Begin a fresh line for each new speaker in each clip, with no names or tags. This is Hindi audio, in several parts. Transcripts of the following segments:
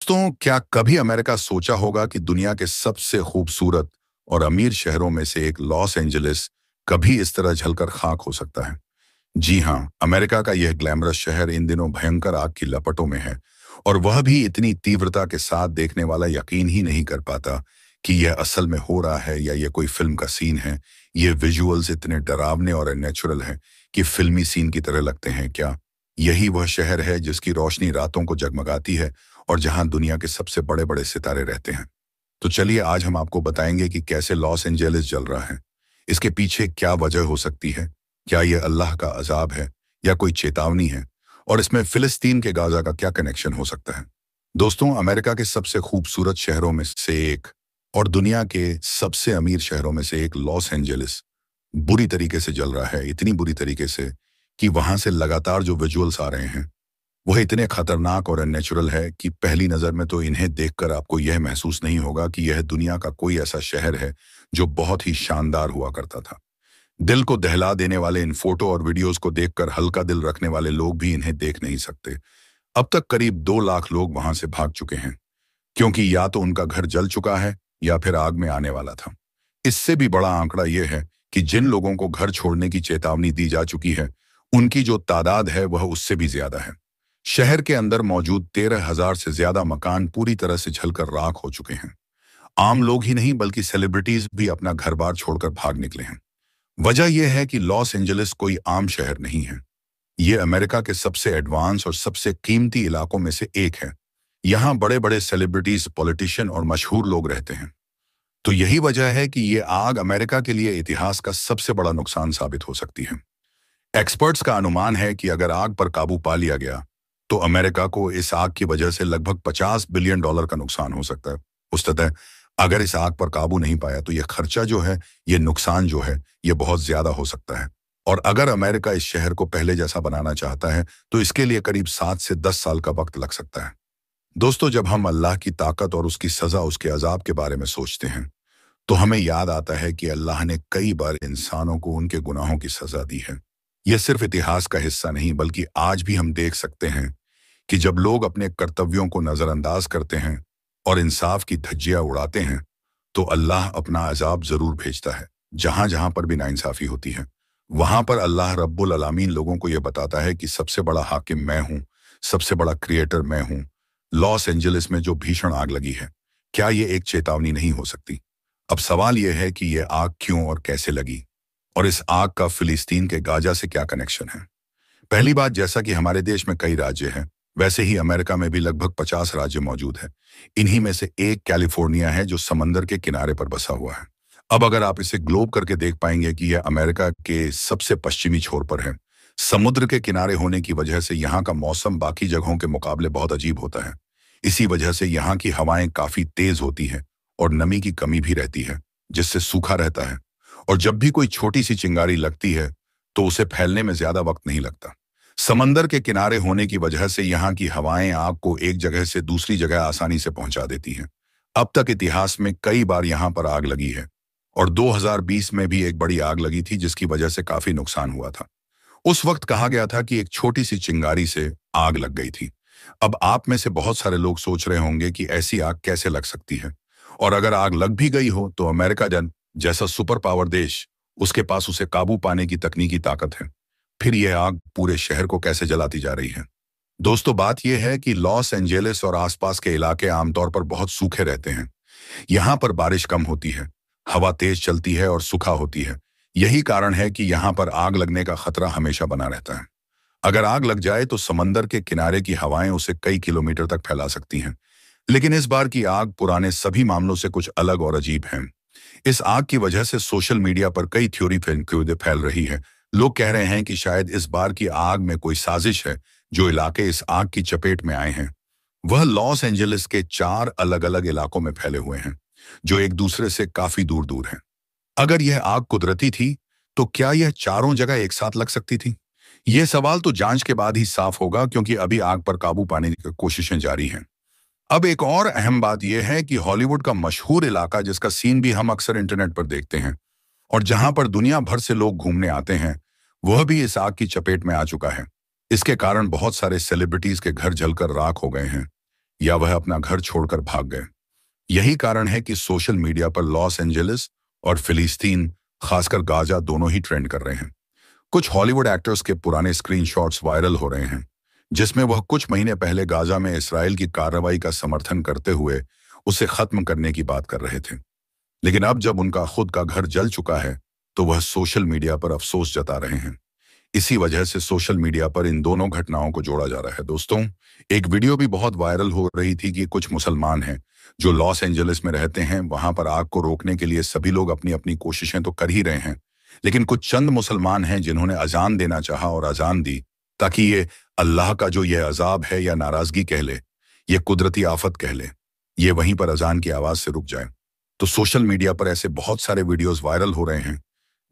दोस्तों, क्या कभी अमेरिका सोचा होगा कि दुनिया के सबसे खूबसूरत और अमीर शहरों में से एक लॉस एंजलिस कभी इस तरह जलकर खाक हो सकता है? जी हाँ, अमेरिका का यह ग्लैमरस शहर इन दिनों भयंकर आग की लपटों में है। और वह भी इतनी तीव्रता के साथ देखने वाला यकीन ही नहीं कर पाता कि यह असल में हो रहा है या यह कोई फिल्म का सीन है। ये विजुअल्स इतने डरावने और नेचुरल हैं कि फिल्मी सीन की तरह लगते हैं। क्या यही वह शहर है जिसकी रोशनी रातों को जगमगाती है और जहां दुनिया के सबसे बड़े बड़े सितारे रहते हैं? तो चलिए आज हम आपको बताएंगे कि कैसे लॉस एंजेलिस जल रहा है। इसके पीछे क्या वजह हो सकती है? क्या यह अल्लाह का अजाब है या कोई चेतावनी है? और इसमें फिलिस्तीन के गाजा का क्या कनेक्शन हो सकता है? दोस्तों, अमेरिका के सबसे खूबसूरत शहरों में से एक और दुनिया के सबसे अमीर शहरों में से एक लॉस एंजेलिस बुरी तरीके से जल रहा है। इतनी बुरी तरीके से कि वहां से लगातार जो विजुअल्स आ रहे हैं वह इतने खतरनाक और अननेचुरल है कि पहली नजर में तो इन्हें देखकर आपको यह महसूस नहीं होगा कि यह दुनिया का कोई ऐसा शहर है जो बहुत ही शानदार हुआ करता था। दिल को दहला देने वाले इन फोटो और वीडियोस को देखकर हल्का दिल रखने वाले लोग भी इन्हें देख नहीं सकते। अब तक करीब 2 लाख लोग वहां से भाग चुके हैं, क्योंकि या तो उनका घर जल चुका है या फिर आग में आने वाला था। इससे भी बड़ा आंकड़ा यह है कि जिन लोगों को घर छोड़ने की चेतावनी दी जा चुकी है, उनकी जो तादाद है वह उससे भी ज्यादा है। शहर के अंदर मौजूद 13,000 से ज्यादा मकान पूरी तरह से जलकर राख हो चुके हैं। आम लोग ही नहीं बल्कि सेलिब्रिटीज भी अपना घर बार छोड़कर भाग निकले हैं। वजह यह है कि लॉस एंजलिस कोई आम शहर नहीं है। ये अमेरिका के सबसे एडवांस और सबसे कीमती इलाकों में से एक है। यहाँ बड़े बड़े सेलिब्रिटीज, पॉलिटिशियन और मशहूर लोग रहते हैं। तो यही वजह है कि ये आग अमेरिका के लिए इतिहास का सबसे बड़ा नुकसान साबित हो सकती है। एक्सपर्ट्स का अनुमान है कि अगर आग पर काबू पा लिया गया तो अमेरिका को इस आग की वजह से लगभग $50 बिलियन का नुकसान हो सकता है। उस्तः अगर इस आग पर काबू नहीं पाया तो यह खर्चा जो है, यह नुकसान जो है, यह बहुत ज्यादा हो सकता है। और अगर अमेरिका इस शहर को पहले जैसा बनाना चाहता है तो इसके लिए करीब 7 से 10 साल का वक्त लग सकता है। दोस्तों, जब हम अल्लाह की ताकत और उसकी सजा, उसके अजाब के बारे में सोचते हैं तो हमें याद आता है कि अल्लाह ने कई बार इंसानों को उनके गुनाहों की सजा दी है। यह सिर्फ इतिहास का हिस्सा नहीं बल्कि आज भी हम देख सकते हैं कि जब लोग अपने कर्तव्यों को नजरअंदाज करते हैं और इंसाफ की धज्जियां उड़ाते हैं तो अल्लाह अपना अजाब जरूर भेजता है। जहां जहां पर भी नाइंसाफी होती है वहां पर अल्लाह रब्बुल अलामीन लोगों को यह बताता है कि सबसे बड़ा हाकिम मैं हूं, सबसे बड़ा क्रिएटर मैं हूं। लॉस एंजलिस में जो भीषण आग लगी है, क्या यह एक चेतावनी नहीं हो सकती? अब सवाल यह है कि यह आग क्यों और कैसे लगी, और इस आग का फिलिस्तीन के गाजा से क्या कनेक्शन है? पहली बात, जैसा कि हमारे देश में कई राज्य हैं, वैसे ही अमेरिका में भी लगभग 50 राज्य मौजूद हैं। इन्हीं में से एक कैलिफोर्निया है जो समंदर के किनारे पर बसा हुआ है। अब अगर आप इसे ग्लोब करके देख पाएंगे कि यह अमेरिका के सबसे पश्चिमी छोर पर है। समुद्र के किनारे होने की वजह से यहाँ का मौसम बाकी जगहों के मुकाबले बहुत अजीब होता है। इसी वजह से यहाँ की हवाएं काफी तेज होती हैं और नमी की कमी भी रहती है, जिससे सूखा रहता है। और जब भी कोई छोटी सी चिंगारी लगती है तो उसे फैलने में ज्यादा वक्त नहीं लगता। समंदर के किनारे होने की वजह से यहाँ की हवाएं आग को एक जगह से दूसरी जगह आसानी से पहुंचा देती हैं। अब तक इतिहास में कई बार यहाँ पर आग लगी है और 2020 में भी एक बड़ी आग लगी थी जिसकी वजह से काफी नुकसान हुआ था। उस वक्त कहा गया था कि एक छोटी सी चिंगारी से आग लग गई थी। अब आप में से बहुत सारे लोग सोच रहे होंगे कि ऐसी आग कैसे लग सकती है, और अगर आग लग भी गई हो तो अमेरिका जैसा सुपर पावर देश, उसके पास उसे काबू पाने की तकनीकी ताकत है। फिर यह आग पूरे शहर को कैसे जलाती जा रही है? दोस्तों, बात यह है कि लॉस एंजेलिस और आसपास के इलाके आमतौर पर बहुत सूखे रहते हैं। यहाँ पर बारिश कम होती है, हवा तेज चलती है और सूखा होती है। यही कारण है कि यहाँ पर आग लगने का खतरा हमेशा बना रहता है। अगर आग लग जाए तो समंदर के किनारे की हवाएं उसे कई किलोमीटर तक फैला सकती हैं। लेकिन इस बार की आग पुराने सभी मामलों से कुछ अलग और अजीब है। इस आग की वजह से सोशल मीडिया पर कई थ्योरी फैल रही है। लोग कह रहे हैं कि शायद इस बार की आग में कोई साजिश है। जो इलाके इस आग की चपेट में आए हैं वह लॉस एंजलिस के 4 अलग अलग इलाकों में फैले हुए हैं, जो एक दूसरे से काफी दूर दूर हैं। अगर यह आग कुदरती थी तो क्या यह चारों जगह एक साथ लग सकती थी? यह सवाल तो जांच के बाद ही साफ होगा, क्योंकि अभी आग पर काबू पाने की कोशिशें जारी हैं। अब एक और अहम बात यह है कि हॉलीवुड का मशहूर इलाका, जिसका सीन भी हम अक्सर इंटरनेट पर देखते हैं और जहां पर दुनिया भर से लोग घूमने आते हैं, वह भी इस आग की चपेट में आ चुका है। इसके कारण बहुत सारे सेलिब्रिटीज के घर जलकर राख हो गए हैं। या वह अपना घर छोड़कर भाग गए। यही कारण है कि सोशल मीडिया पर लॉस एंजेलिस और फिलिस्तीन, खासकर गाजा, दोनों ही ट्रेंड कर रहे हैं। कुछ हॉलीवुड एक्टर्स के पुराने स्क्रीनशॉट्स वायरल हो रहे हैं, जिसमें वह कुछ महीने पहले गाजा में इसराइल की कार्रवाई का समर्थन करते हुए उसे खत्म करने की बात कर रहे थे। लेकिन अब जब उनका खुद का घर जल चुका है, तो वह सोशल मीडिया पर अफसोस जता रहे हैं। इसी वजह से सोशल मीडिया पर इन दोनों घटनाओं को जोड़ा जा रहा है। दोस्तों, एक वीडियो भी बहुत वायरल हो रही थी कि कुछ मुसलमान हैं जो लॉस एंजलिस में रहते हैं। वहां पर आग को रोकने के लिए सभी लोग अपनी अपनी कोशिशें तो कर ही रहे हैं, लेकिन कुछ चंद मुसलमान हैं जिन्होंने अजान देना चाहा और अजान दी, ताकि ये अल्लाह का जो ये अजाब है या नाराजगी कह ले, ये कुदरती आफत कह ले, ये वहीं पर अजान की आवाज से रुक जाए। तो सोशल मीडिया पर ऐसे बहुत सारे वीडियोस वायरल हो रहे हैं,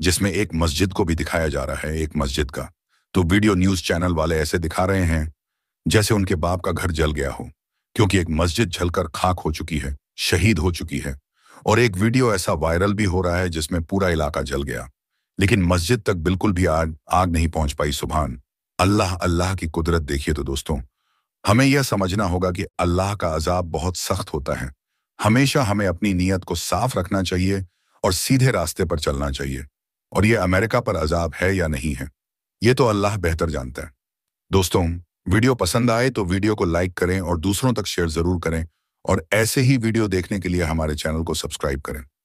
जिसमें एक मस्जिद को भी दिखाया जा रहा है, एक मस्जिद का। तो वीडियो न्यूज चैनल वाले ऐसे दिखा रहे हैं जैसे उनके बाप का घर जल गया हो, क्योंकि एक मस्जिद जलकर खाक हो चुकी है, शहीद हो चुकी है। और एक वीडियो ऐसा वायरल भी हो रहा है जिसमें पूरा इलाका जल गया, लेकिन मस्जिद तक बिल्कुल भी आग आग नहीं पहुंच पाई। सुभान अल्लाह, अल्लाह की कुदरत देखिए। तो दोस्तों, हमें यह समझना होगा कि अल्लाह का अजाब बहुत सख्त होता है। हमेशा हमें अपनी नीयत को साफ रखना चाहिए और सीधे रास्ते पर चलना चाहिए। और यह अमेरिका पर अजाब है या नहीं है, ये तो अल्लाह बेहतर जानता है। दोस्तों, वीडियो पसंद आए तो वीडियो को लाइक करें और दूसरों तक शेयर जरूर करें। और ऐसे ही वीडियो देखने के लिए हमारे चैनल को सब्सक्राइब करें।